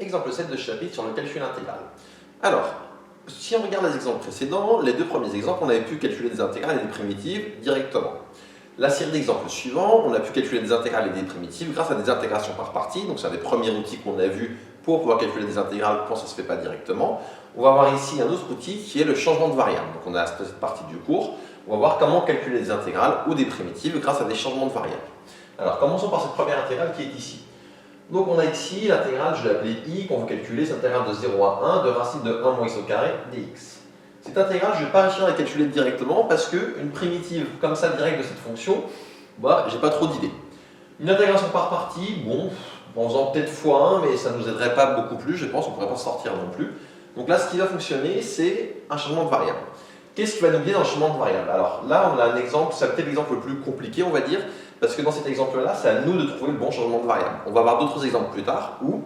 Exemple 7 de ce chapitre sur le calcul intégral. Alors, si on regarde les exemples précédents, les deux premiers exemples, on avait pu calculer des intégrales et des primitives directement. La série d'exemples suivants, on a pu calculer des intégrales et des primitives grâce à des intégrations par partie. Donc, c'est un des premiers outils qu'on a vu pour pouvoir calculer des intégrales quand ça ne se fait pas directement. On va voir ici un autre outil qui est le changement de variable. Donc, on a cette partie du cours. On va voir comment calculer des intégrales ou des primitives grâce à des changements de variables. Alors, commençons par cette première intégrale qui est ici. Donc, on a ici l'intégrale, je l'ai appelée i, qu'on veut calculer, c'est l'intégrale de 0 à 1 de racine de 1 moins x au carré dx. Cette intégrale, je ne vais pas réussir à la calculer directement parce qu'une primitive comme ça directe de cette fonction, j'ai pas trop d'idées. Une intégration par partie, bon, en faisant peut-être x1, mais ça ne nous aiderait pas beaucoup plus, je pense, on ne pourrait pas sortir non plus. Donc là, ce qui va fonctionner, c'est un changement de variable. Qu'est-ce qui va nous guider dans le changement de variable? Alors là, on a un exemple, c'est peut-être l'exemple le plus compliqué, on va dire, parce que dans cet exemple-là, c'est à nous de trouver le bon changement de variable. On va avoir d'autres exemples plus tard où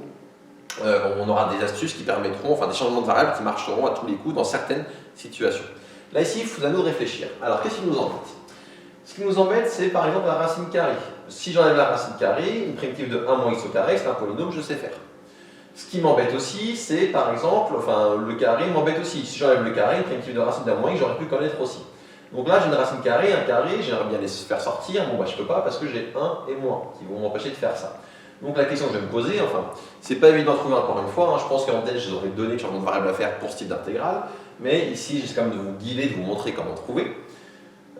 on aura des astuces qui permettront, enfin des changements de variables qui marcheront à tous les coups dans certaines situations. Là, ici, il faut à nous de réfléchir. Alors, qu'est-ce qui nous embête? Ce qui nous embête, c'est par exemple la racine carrée. Si j'enlève la racine carrée, une primitive de 1 moins x au carré, c'est un polynôme, je sais faire. Ce qui m'embête aussi, c'est par exemple, le carré m'embête aussi. Si j'enlève le carré, une primitive de racine d'un moins x, j'aurais pu connaître aussi. Donc là, j'ai une racine carrée, un carré, j'aimerais bien les faire sortir. Bon, je ne peux pas parce que j'ai 1 et moins qui vont m'empêcher de faire ça. Donc la question que je vais me poser, c'est pas évident de trouver encore une fois. Je pense qu'en tête, je vous aurais donné le changement de variable à faire pour ce type d'intégrale. Mais ici, j'essaie quand même de vous guider, de vous montrer comment trouver.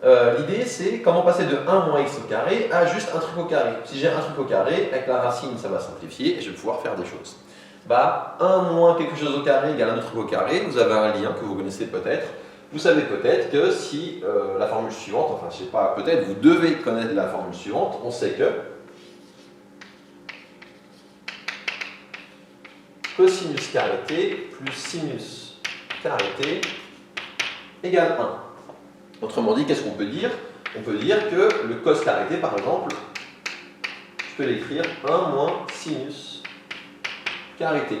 L'idée, c'est comment passer de 1 moins x au carré à juste un truc au carré. Si j'ai un truc au carré, avec la racine, ça va simplifier et je vais pouvoir faire des choses. 1 moins quelque chose au carré égale un autre truc au carré. Vous avez un lien que vous connaissez peut-être. Vous savez peut-être que si la formule suivante, je sais pas, peut-être vous devez connaître la formule suivante, on sait que cosinus carré t plus sinus carré t égale 1. Autrement dit, qu'est-ce qu'on peut dire? On peut dire que le cos carré t, par exemple, je peux l'écrire 1 moins sinus carré t.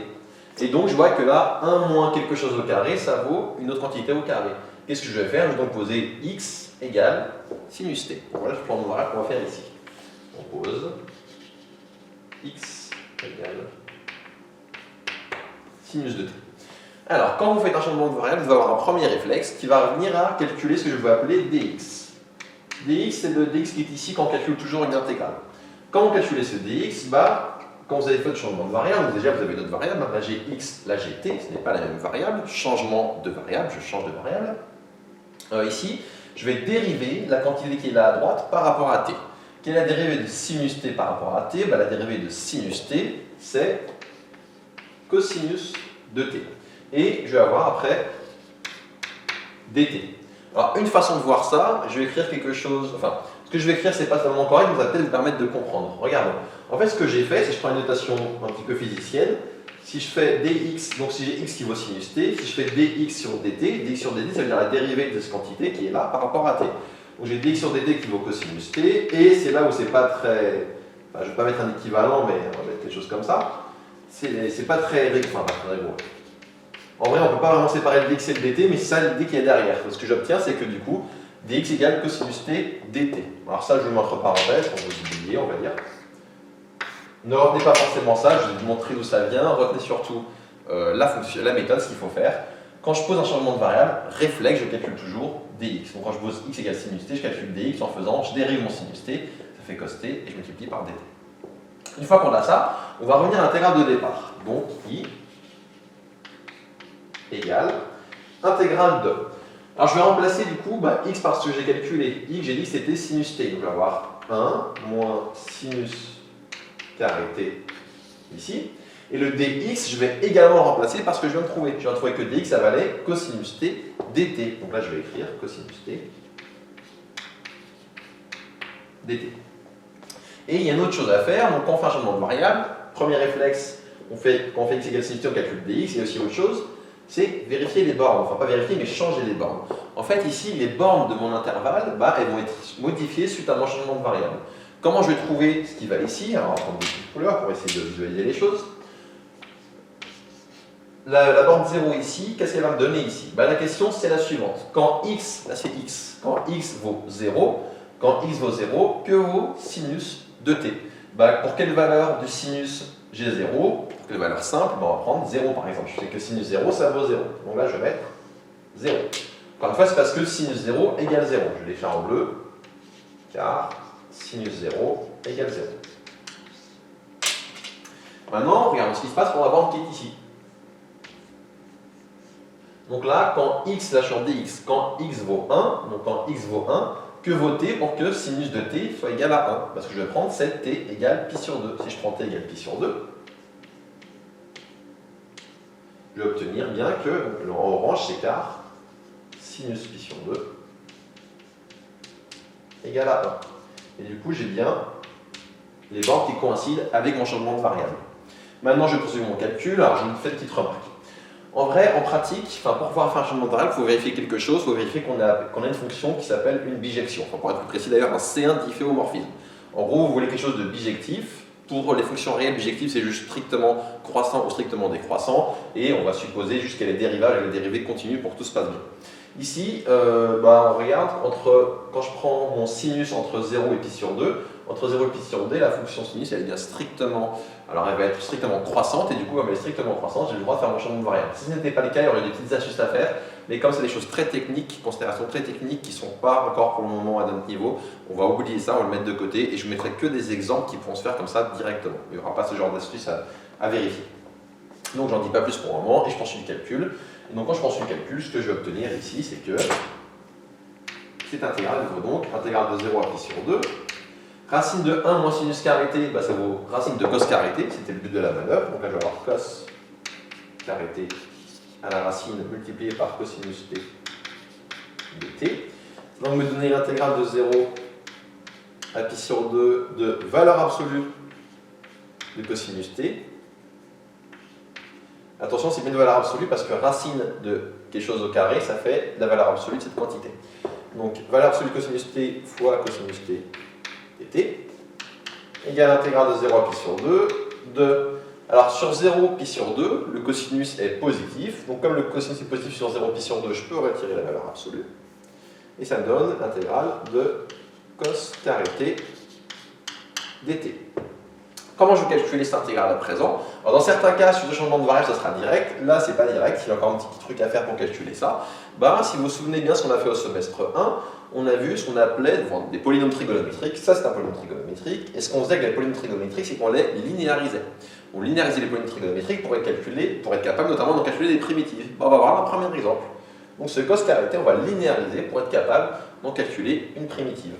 Et donc, je vois que là, 1 moins quelque chose au carré, ça vaut une autre quantité au carré. Qu'est-ce que je vais faire? Je vais donc poser x égale sinus t. Bon, voilà, je prends mon variable qu'on va faire ici. On pose x égale sinus de t. Alors, quand vous faites un changement de variable, vous allez avoir un premier réflexe qui va revenir à calculer ce que je vais appeler dx. dx, c'est le dx qui est ici quand on calcule toujours une intégrale. Quand on calcule ce dx, quand vous avez fait le changement de variable, déjà vous avez d'autres variables, là j'ai x, là j'ai t, ce n'est pas la même variable, changement de variable, je change de variable. Ici, je vais dériver la quantité qui est là à droite par rapport à t. Quelle est la dérivée de sinus t par rapport à t? La dérivée de sinus t, c'est cosinus de t. Et je vais avoir après dt. Alors, une façon de voir ça, je vais écrire quelque chose, ce que je vais écrire, c'est pas seulement correct, mais ça va peut-être vous permettre de comprendre. Regardons. En fait, ce que j'ai fait, c'est que je prends une notation un petit peu physicienne. Si je fais dx, donc si j'ai x qui vaut sinus t, si je fais dx sur dt, ça veut dire la dérivée de cette quantité qui est là par rapport à t. Donc j'ai dx sur dt qui vaut cosinus t, et c'est là où c'est pas très. Je ne vais pas mettre un équivalent, mais on va mettre quelque chose comme ça. C'est pas très rigoureux. En vrai, on ne peut pas vraiment séparer le dx et le dt, mais c'est ça l'idée qui est derrière. Ce que j'obtiens, c'est que du coup, dx égale cosinus t dt. Alors ça, je le mets entre parenthèses, pour vous oublier, on va dire. Ne retenez pas forcément ça, je vais vous montrer d'où ça vient. Retenez surtout la méthode, ce qu'il faut faire. Quand je pose un changement de variable, réflexe, je calcule toujours dx. Donc quand je pose x égale sinus t, je calcule dx en faisant, je dérive mon sinus t, ça fait cos t, et je multiplie par dt. Une fois qu'on a ça, on va revenir à l'intégrale de départ. Donc i égale intégrale de. Alors je vais remplacer du coup x par ce que j'ai calculé. X, j'ai dit que c'était sinus t. Donc je vais avoir 1 moins sinus carré t ici. Et le dx, je vais également le remplacer par ce que je viens de trouver. Je viens de trouver que dx, ça valait cosinus t dt. Donc là, je vais écrire cosinus t dt. Et il y a une autre chose à faire. Donc quand on fait un changement de variable, premier réflexe, quand on fait x égale sinus t, on calcule dx. Il y a aussi autre chose, c'est vérifier les bornes. Enfin, pas vérifier, mais changer les bornes. En fait, ici, les bornes de mon intervalle, elles vont être modifiées suite à mon changement de variable. Comment je vais trouver ce qui va ici? Alors, on va prendre des petites couleurs pour essayer de visualiser les choses. La borne 0 ici, qu'est-ce qu'elle va me donner ici? La question, c'est la suivante. Quand x, là c'est x, quand x vaut 0, que vaut sinus de t? Pour quelle valeur du sinus j'ai 0? Pour les valeurs simples, ben, on va prendre 0 par exemple. Je sais que sinus 0, ça vaut 0. Donc là, je vais mettre 0. Encore une fois, c'est parce que sinus 0 égale 0. Je vais l'écrire en bleu, car sinus 0 égale 0. Maintenant, regardons ce qui se passe pour la bande qui est ici. Donc là, quand x, là je suis en dx, quand x vaut 1, donc quand x vaut 1, que vaut t pour que sinus de t soit égal à 1? Parce que je vais prendre cette t égale pi sur 2. Si je prends t égale pi sur 2, je vais obtenir bien que, donc, en orange c'est car sinus pi sur 2 égale à 1. Et du coup, j'ai bien les bornes qui coïncident avec mon changement de variable. Maintenant, je poursuis mon calcul. Alors, je vous fais une petite remarque. En vrai, en pratique, pour pouvoir faire un changement de variable, il faut vérifier quelque chose. Il faut vérifier qu'on a une fonction qui s'appelle une bijection. Enfin, pour être plus précis d'ailleurs, un C1 difféomorphisme. En gros, vous voulez quelque chose de bijectif. Pour les fonctions réelles, bijectives, c'est juste strictement croissant ou strictement décroissant. Et on va supposer juste qu'elle est dérivable et les dérivées continuent pour que tout se passe bien. Ici, on regarde, quand je prends mon sinus entre 0 et pi sur 2, entre 0 et pi sur 2, la fonction sinus, elle est bien strictement, alors elle va être strictement croissante, et du coup, comme elle est strictement croissante, j'ai le droit de faire mon changement de variable. Si ce n'était pas le cas, il y aurait des petites astuces à faire, mais comme c'est des choses très techniques, considérations très techniques qui ne sont pas encore pour le moment à notre niveau, on va oublier ça, on va le mettre de côté, et je ne mettrai que des exemples qui pourront se faire comme ça directement. Il n'y aura pas ce genre d'astuces à vérifier. Donc j'en dis pas plus pour le moment, et je poursuis le calcul. Et donc quand je poursuis le calcul, ce que je vais obtenir ici, c'est que cette intégrale vaut donc intégrale de 0 à pi sur 2. Racine de 1 moins sinus carré t, ça vaut racine de cos carré t, c'était le but de la manœuvre. Donc là je vais avoir cos carré t à la racine multipliée par cosinus t de t. Donc me donner l'intégrale de 0 à pi sur 2 de valeur absolue de cosinus t. Attention, c'est bien une valeur absolue parce que racine de quelque chose au carré, ça fait la valeur absolue de cette quantité. Donc, valeur absolue de cosinus t fois cosinus t dt égale intégrale de 0 à pi sur 2 de... Alors, sur 0 pi sur 2, le cosinus est positif. Donc, comme le cosinus est positif sur 0 pi sur 2, je peux retirer la valeur absolue. Et ça me donne l'intégrale de cos carré t dt. Comment je vais calculer cette intégrale à présent? Alors, dans certains cas, sur le changement de variable, ça sera direct. Là, c'est pas direct. Il y a encore un petit truc à faire pour calculer ça. Si vous vous souvenez bien ce qu'on a fait au semestre 1, on a vu ce qu'on appelait des polynômes trigonométriques. Ça, c'est un polynôme trigonométrique. Et ce qu'on faisait avec les polynômes trigonométriques, c'est qu'on les linéarisait. On linéarisait les polynômes trigonométriques pour être capable notamment d'en calculer des primitives. On va voir un premier exemple. Donc, ce cos carré t, on va le linéariser pour être capable d'en calculer une primitive.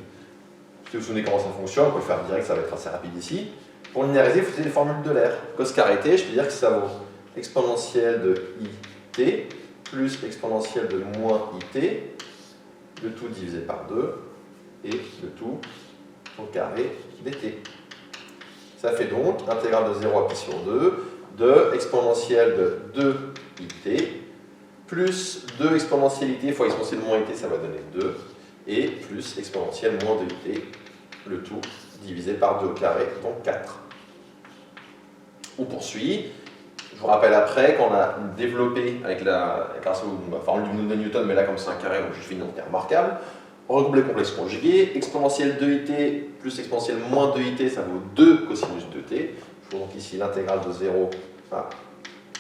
Si vous vous souvenez comment ça fonctionne, on peut le faire direct, ça va être assez rapide ici. Pour linéariser, il faut utiliser les formules de l'air. Cos carré t, je peux dire que ça vaut exponentielle de it plus exponentielle de moins it, le tout divisé par 2, et le tout au carré dt. Ça fait donc intégrale de 0 à pi sur 2 de exponentielle de 2it plus 2 exponentielle it fois exponentielle moins it, ça va donner 2, et plus exponentielle moins 2it, le tout divisé par 2 au carré, donc 4. On poursuit. Je vous rappelle après qu'on a développé avec la formule de Newton, mais là comme c'est un carré, donc je fais une unité remarquable. On regroupe les complexes conjugués. Exponentielle 2it plus exponentielle moins 2it, ça vaut 2 cosinus 2t. Je trouve donc ici l'intégrale de 0 à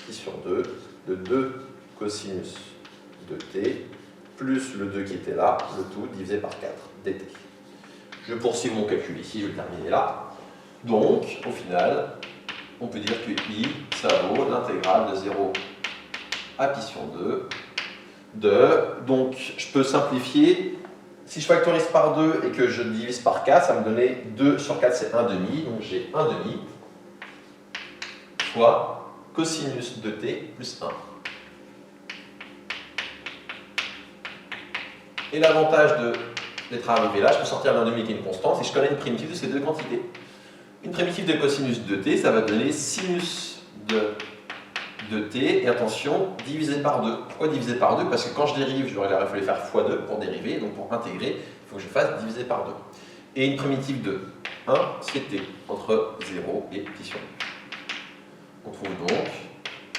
pi sur 2 de 2 cosinus 2t plus le 2 qui était là, le tout divisé par 4 dt. Je poursuis mon calcul ici, je vais le terminer là. Donc, au final, on peut dire que I, ça vaut l'intégrale de 0 à pi sur 2 de... Donc, je peux simplifier. Si je factorise par 2 et que je divise par 4, ça me donnait 2 sur 4, c'est 1,5. Donc, j'ai 1,5 fois cosinus de t plus 1. Et l'avantage d'être arrivé là, je peux sortir l'1,5 qui est une constante, et je connais une primitive de ces deux quantités. Une primitive de cosinus de t, ça va donner sinus de t, et attention, divisé par 2. Pourquoi divisé par 2? Parce que quand je dérive, il fallait faire x2 pour dériver, donc pour intégrer, il faut que je fasse divisé par 2. Et une primitive de 1, c'est t, entre 0 et pi sur 2. On trouve donc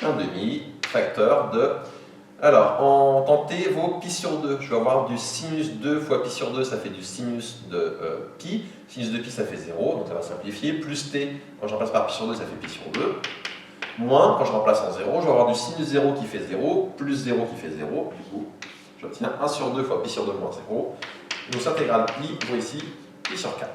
1,5 facteur de... Alors, en t vaut pi sur 2. Je vais avoir du sinus 2 fois pi sur 2, ça fait du sinus de pi. Sinus de pi, ça fait 0, donc ça va simplifier. Plus t, quand j'en passe par pi sur 2, ça fait pi sur 2. Moins, quand je remplace en 0, je vais avoir du sinus 0 qui fait 0, plus 0 qui fait 0. Du coup, j'obtiens 1 sur 2 fois pi sur 2 moins 0. Donc, cette intégrale pi vaut ici pi sur 4.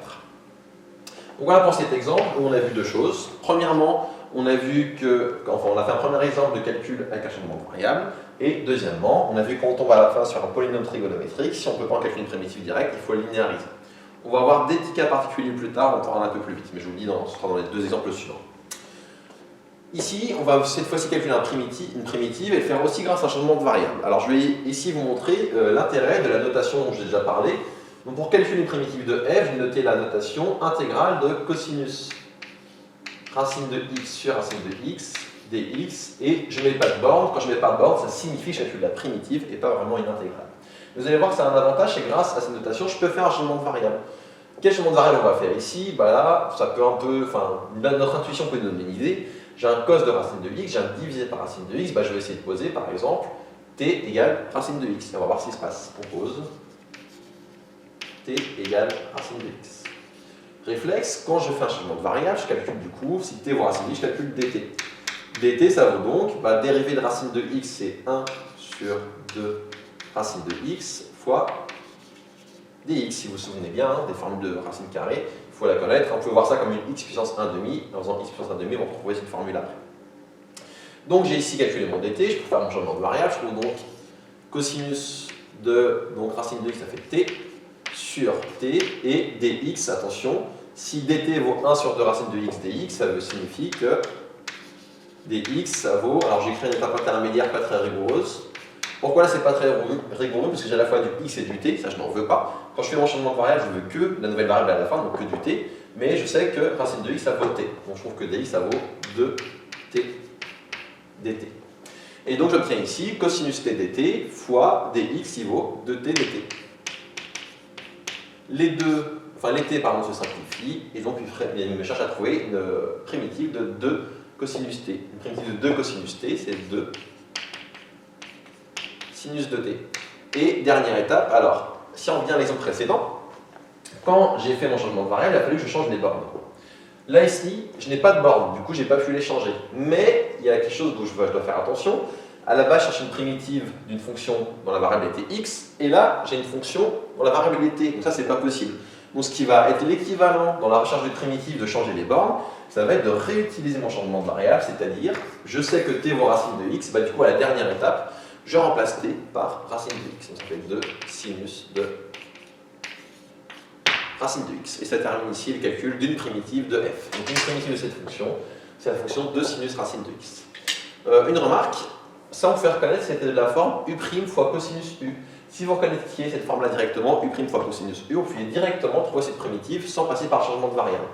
Donc voilà pour cet exemple où on a vu deux choses. Premièrement, on a vu que, enfin, on a fait un premier exemple de calcul avec un changement de variable. Et deuxièmement, on a vu qu'on tombe à la fin sur un polynôme trigonométrique. Si on ne peut pas en calculer une primitive directe, il faut linéariser. On va avoir des petits cas particuliers plus tard, on parlera un peu plus vite, mais je vous le dis, ce sera dans les deux exemples suivants. Ici, on va cette fois-ci calculer une primitive et le faire aussi grâce à un changement de variable. Alors je vais ici vous montrer l'intérêt de la notation dont j'ai déjà parlé. Donc pour calculer une primitive de f, j'ai noté la notation intégrale de cosinus racine de x sur racine de x dx, et je ne mets pas de borne. Quand je ne mets pas de borne, ça signifie que je calcule la primitive et pas vraiment une intégrale. Vous allez voir que ça a un avantage, c'est que grâce à cette notation, je peux faire un changement de variable. Quel changement de variable on va faire ici? Bah là, ça peut un peu, notre intuition peut nous donner une idée. J'ai un cos de racine de x, j'ai un divisé par racine de x, bah je vais essayer de poser par exemple t égale racine de x. Et on va voir ce qui se passe. On pose t égale racine de x. Réflexe, quand je fais un changement de variable, je calcule du coup, si t vaut racine de x, je calcule dt. dt, ça vaut donc, dérivée de racine de x, c'est 1 sur 2 racine de x fois dx. Si vous vous souvenez bien des formules de racine carrée, il faut la connaître. On peut voir ça comme une x puissance 1 demi. En faisant x puissance 1 demi, on va retrouver cette formule après. Donc j'ai ici calculé mon dt, je peux faire mon changement de variable. Je trouve donc cosinus de racine de x, ça fait t sur t, et dx, attention, si dt vaut 1 sur 2 racine de x dx, ça signifie que dx, ça vaut, alors j'ai écrit une étape intermédiaire pas très rigoureuse. Pourquoi là c'est pas très rigoureux? Parce que j'ai à la fois du x et du t, ça je n'en veux pas. Quand je fais mon changement de variable, je veux que la nouvelle variable à la fin, donc que du t, mais je sais que racine de x ça vaut t. Donc je trouve que dx ça vaut 2t dt. Et donc j'obtiens ici cosinus t dt fois dx, il vaut 2t dt. Les t se simplifient, et donc il me cherche à trouver une primitive de 2 cosinus t. Une primitive de 2 cosinus t, c'est 2 sinus de t. Et dernière étape, alors, si on revient à l'exemple précédent, quand j'ai fait mon changement de variable, il a fallu que je change les bornes. Là, ici, je n'ai pas de borne, du coup, je n'ai pas pu les changer. Mais il y a quelque chose où je dois faire attention. À la base, je cherche une primitive d'une fonction dont la variable était x, et là, j'ai une fonction dont la variable est t. Donc ça, c'est pas possible. Donc ce qui va être l'équivalent dans la recherche de primitive de changer les bornes, ça va être de réutiliser mon changement de variable, c'est-à-dire, je sais que t vaut racine de x, du coup, à la dernière étape, je remplace t par racine de x. Donc ça fait 2 sinus de racine de x. Et ça termine ici le calcul d'une primitive de f. Donc une primitive de cette fonction, c'est la fonction 2 sinus racine de x. Une remarque, ça on peut faire reconnaître, c'était de la forme u' fois cosinus u. Si vous reconnaissiez cette forme-là directement, u' fois cosinus u, on pouvait directement trouver cette primitive sans passer par changement de variable.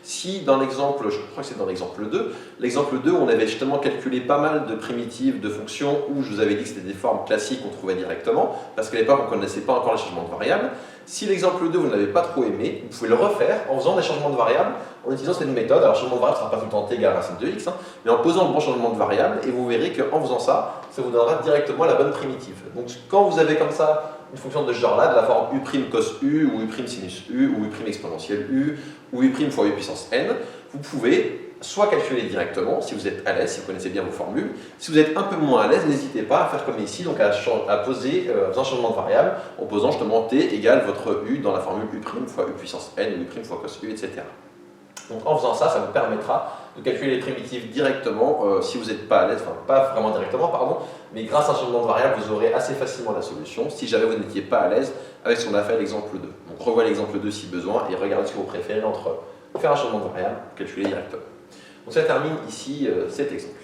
Si dans l'exemple, je crois que c'est dans l'exemple 2, l'exemple 2 on avait justement calculé pas mal de primitives de fonctions où je vous avais dit que c'était des formes classiques qu'on trouvait directement, parce qu'à l'époque on ne connaissait pas encore les changements de variables. Si l'exemple 2 vous ne l'avez pas trop aimé, vous pouvez le refaire en faisant des changements de variables, en utilisant cette méthode. Alors changement de variable ne sera pas tout le temps t égale racine de x, mais en posant le bon changement de variable, et vous verrez qu'en faisant ça, ça vous donnera directement la bonne primitive. Donc quand vous avez comme ça une fonction de ce genre-là, de la forme u' cos u, ou u' sinus u, ou u' exponentielle u, ou u' fois u puissance n, vous pouvez soit calculer directement, si vous êtes à l'aise, si vous connaissez bien vos formules. Si vous êtes un peu moins à l'aise, n'hésitez pas à faire comme ici, donc à poser un changement de variable, en posant justement t égale votre u dans la formule u' fois u puissance n, ou u' fois cos u, etc. Donc en faisant ça, ça vous permettra de calculer les primitives directement, si vous n'êtes pas à l'aise, enfin pas vraiment directement, pardon, mais grâce à un changement de variable, vous aurez assez facilement la solution, si jamais vous n'étiez pas à l'aise avec ce qu'on a fait à l'exemple 2. Donc revoyez l'exemple 2 si besoin, et regardez ce que vous préférez entre faire un changement de variable ou calculer directement. Donc ça termine ici cet exemple.